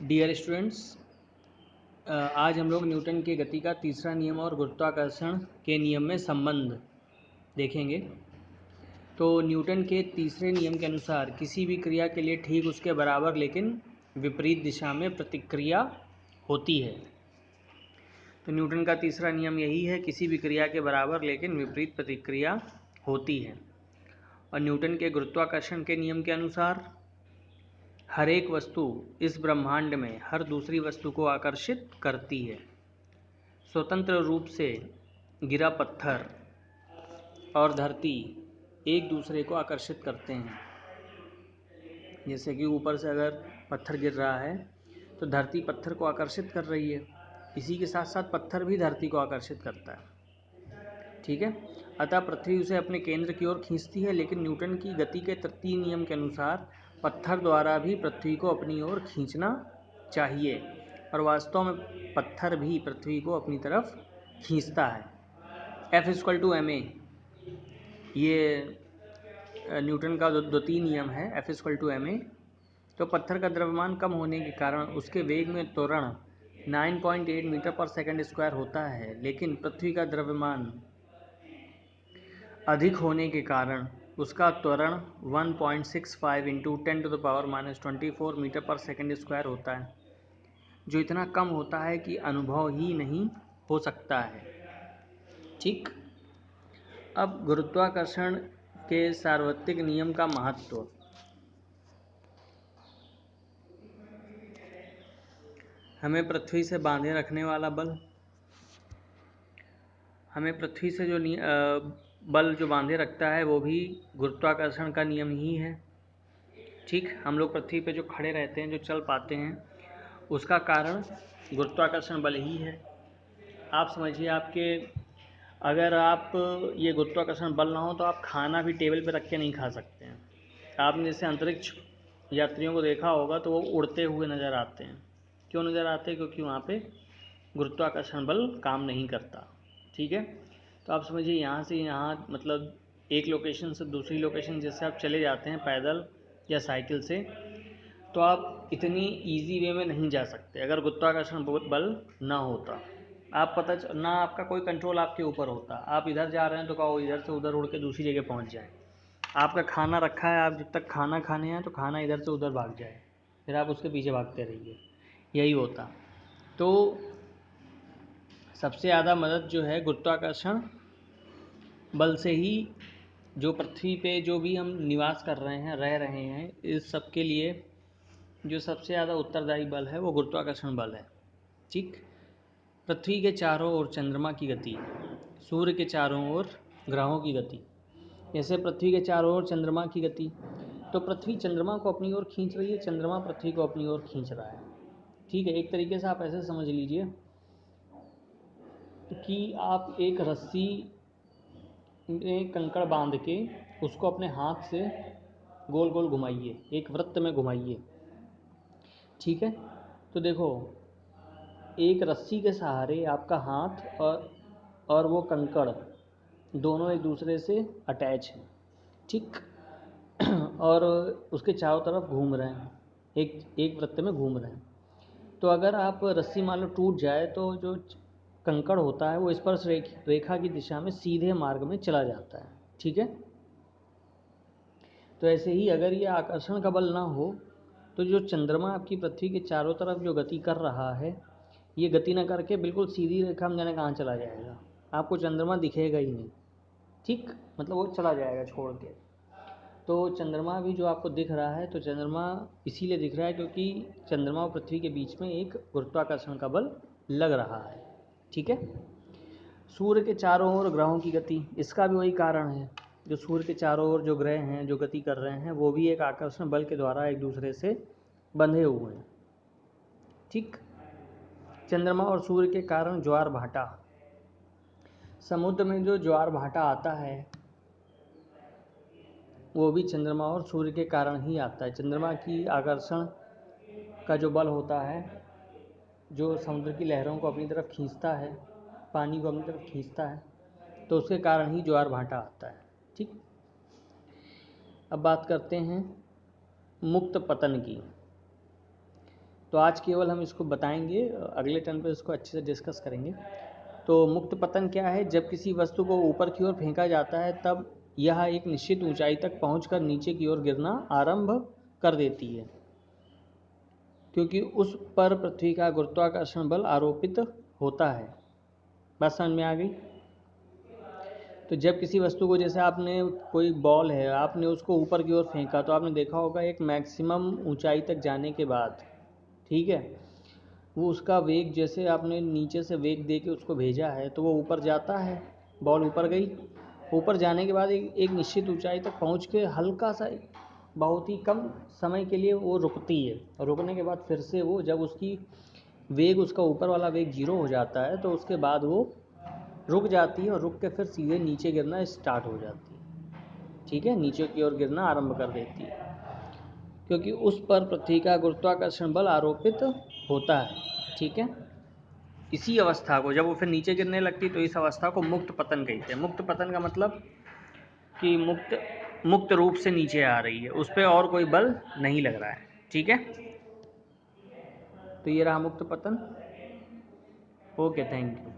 Dear students, आज हम लोग न्यूटन के गति का तीसरा नियम और गुरुत्वाकर्षण के नियम में संबंध देखेंगे। तो न्यूटन के तीसरे नियम के अनुसार किसी भी क्रिया के लिए ठीक उसके बराबर लेकिन विपरीत दिशा में प्रतिक्रिया होती है। तो न्यूटन का तीसरा नियम यही है, किसी भी क्रिया के बराबर लेकिन विपरीत प्रतिक्रिया होती है। और न्यूटन के गुरुत्वाकर्षण के नियम के अनुसार हर एक वस्तु इस ब्रह्मांड में हर दूसरी वस्तु को आकर्षित करती है। स्वतंत्र रूप से गिरा पत्थर और धरती एक दूसरे को आकर्षित करते हैं। जैसे कि ऊपर से अगर पत्थर गिर रहा है तो धरती पत्थर को आकर्षित कर रही है, इसी के साथ साथ पत्थर भी धरती को आकर्षित करता है। ठीक है, अतः पृथ्वी उसे अपने केंद्र की ओर खींचती है, लेकिन न्यूटन की गति के तृतीय नियम के अनुसार पत्थर द्वारा भी पृथ्वी को अपनी ओर खींचना चाहिए, और वास्तव में पत्थर भी पृथ्वी को अपनी तरफ खींचता है। F=ma, ये न्यूटन का द्वितीय नियम है, F=ma। तो पत्थर का द्रव्यमान कम होने के कारण उसके वेग में त्वरण 9.8 मीटर पर सेकंड स्क्वायर होता है, लेकिन पृथ्वी का द्रव्यमान अधिक होने के कारण उसका त्वरण 1.65 इंटू 10⁻⁻24 मीटर पर सेकंड स्क्वायर होता है, जो इतना कम होता है कि अनुभव ही नहीं हो सकता है। ठीक, अब गुरुत्वाकर्षण के सार्वत्रिक नियम का महत्व। हमें पृथ्वी से बांधे रखने वाला बल, हमें पृथ्वी से जो बल जो बांधे रखता है वो भी गुरुत्वाकर्षण का नियम ही है। ठीक, हम लोग पृथ्वी पे जो खड़े रहते हैं, जो चल पाते हैं, उसका कारण गुरुत्वाकर्षण बल ही है। आप समझिए, अगर आप ये गुरुत्वाकर्षण बल ना हो तो आप खाना भी टेबल पे रख के नहीं खा सकते हैं। आपने जैसे अंतरिक्ष यात्रियों को देखा होगा तो वो उड़ते हुए नज़र आते हैं। क्यों नज़र आते हैं? क्योंकि वहाँ पे गुरुत्वाकर्षण बल काम नहीं करता। ठीक है, तो आप समझिए यहाँ से यहाँ, मतलब एक लोकेशन से दूसरी लोकेशन जैसे आप चले जाते हैं पैदल या साइकिल से, तो आप इतनी इजी वे में नहीं जा सकते अगर गुरुत्वाकर्षण बल ना होता। आप ना आपका कोई कंट्रोल आपके ऊपर होता। आप इधर जा रहे हैं तो कहो इधर से उधर उड़ के दूसरी जगह पहुंच जाए। आपका खाना रखा है, आप जब तक खाना खाने हैं तो खाना इधर से उधर भाग जाए, फिर आप उसके पीछे भागते रहिए, यही होता। तो सबसे ज़्यादा मदद जो है गुरुत्वाकर्षण बल से ही, जो पृथ्वी पे जो भी हम निवास कर रहे हैं, रह रहे हैं, इस सब के लिए जो सबसे ज़्यादा उत्तरदायी बल है वो गुरुत्वाकर्षण बल है। ठीक, पृथ्वी के चारों ओर चंद्रमा की गति, सूर्य के चारों ओर ग्रहों की गति। जैसे पृथ्वी के चारों ओर चंद्रमा की गति, तो पृथ्वी चंद्रमा को अपनी ओर खींच रही है, चंद्रमा पृथ्वी को अपनी ओर खींच रहा है। ठीक है, एक तरीके से आप ऐसे समझ लीजिए कि आप एक रस्सी में कंकड़ बांध के उसको अपने हाथ से गोल गोल घुमाइए, एक वृत्त में घुमाइए। ठीक है, तो देखो एक रस्सी के सहारे आपका हाथ और वो कंकड़ दोनों एक दूसरे से अटैच हैं। ठीक, और उसके चारों तरफ घूम रहे हैं, एक वृत्त में घूम रहे हैं। तो अगर आप रस्सी मान लो टूट जाए तो जो कंकड़ होता है वो स्पर्श रेखा की दिशा में सीधे मार्ग में चला जाता है। ठीक है, तो ऐसे ही अगर ये आकर्षण का बल ना हो तो जो चंद्रमा आपकी पृथ्वी के चारों तरफ जो गति कर रहा है, ये गति ना करके बिल्कुल सीधी रेखा में जाने कहाँ चला जाएगा, आपको चंद्रमा दिखेगा ही नहीं। ठीक, मतलब वो चला जाएगा छोड़ के। तो चंद्रमा भी जो आपको दिख रहा है, तो चंद्रमा इसीलिए दिख रहा है क्योंकि चंद्रमा और पृथ्वी के बीच में एक गुरुत्वाकर्षण का बल लग रहा है। ठीक है, सूर्य के चारों ओर ग्रहों की गति, इसका भी वही कारण है। जो सूर्य के चारों ओर जो ग्रह हैं जो गति कर रहे हैं, वो भी एक आकर्षण बल के द्वारा एक दूसरे से बंधे हुए हैं। ठीक, चंद्रमा और सूर्य के कारण ज्वार भाटा, समुद्र में जो ज्वार भाटा आता है वो भी चंद्रमा और सूर्य के कारण ही आता है। चंद्रमा की आकर्षण का जो बल होता है, जो समुद्र की लहरों को अपनी तरफ खींचता है, पानी को अपनी तरफ खींचता है, तो उसके कारण ही ज्वार भाटा आता है। ठीक, अब बात करते हैं मुक्त पतन की। तो आज केवल हम इसको बताएंगे, अगले टर्न पर इसको अच्छे से डिस्कस करेंगे। तो मुक्त पतन क्या है? जब किसी वस्तु को ऊपर की ओर फेंका जाता है तब यह एक निश्चित ऊंचाई तक पहुंचकर नीचे की ओर गिरना आरंभ कर देती है, क्योंकि उस पर पृथ्वी का गुरुत्वाकर्षण बल आरोपित होता है। बात समझ में आ गई? तो जब किसी वस्तु को, जैसे आपने कोई बॉल है, आपने उसको ऊपर की ओर फेंका, तो आपने देखा होगा एक मैक्सिमम ऊंचाई तक जाने के बाद, ठीक है, वो उसका वेग, जैसे आपने नीचे से वेग दे के उसको भेजा है तो वो ऊपर जाता है, बॉल ऊपर गई। ऊपर जाने के बाद एक निश्चित ऊंचाई तक पहुंच के हल्का सा, बहुत ही कम समय के लिए वो रुकती है, और रुकने के बाद फिर से वो, जब उसकी वेग, उसका ऊपर वाला वेग 0 हो जाता है, तो उसके बाद वो रुक जाती है और रुक के फिर सीधे नीचे गिरना स्टार्ट हो जाती है। ठीक है, नीचे की ओर गिरना आरंभ कर देती है, क्योंकि उस पर पृथ्वी का गुरुत्वाकर्षण बल आरोपित होता है। ठीक है, इसी अवस्था को, जब वो फिर नीचे गिरने लगती तो इस अवस्था को मुक्त पतन कहते हैं। मुक्त पतन का मतलब कि मुक्त रूप से नीचे आ रही है, उस पर और कोई बल नहीं लग रहा है। ठीक है, तो ये रहा मुक्त पतन। Okay, thank you.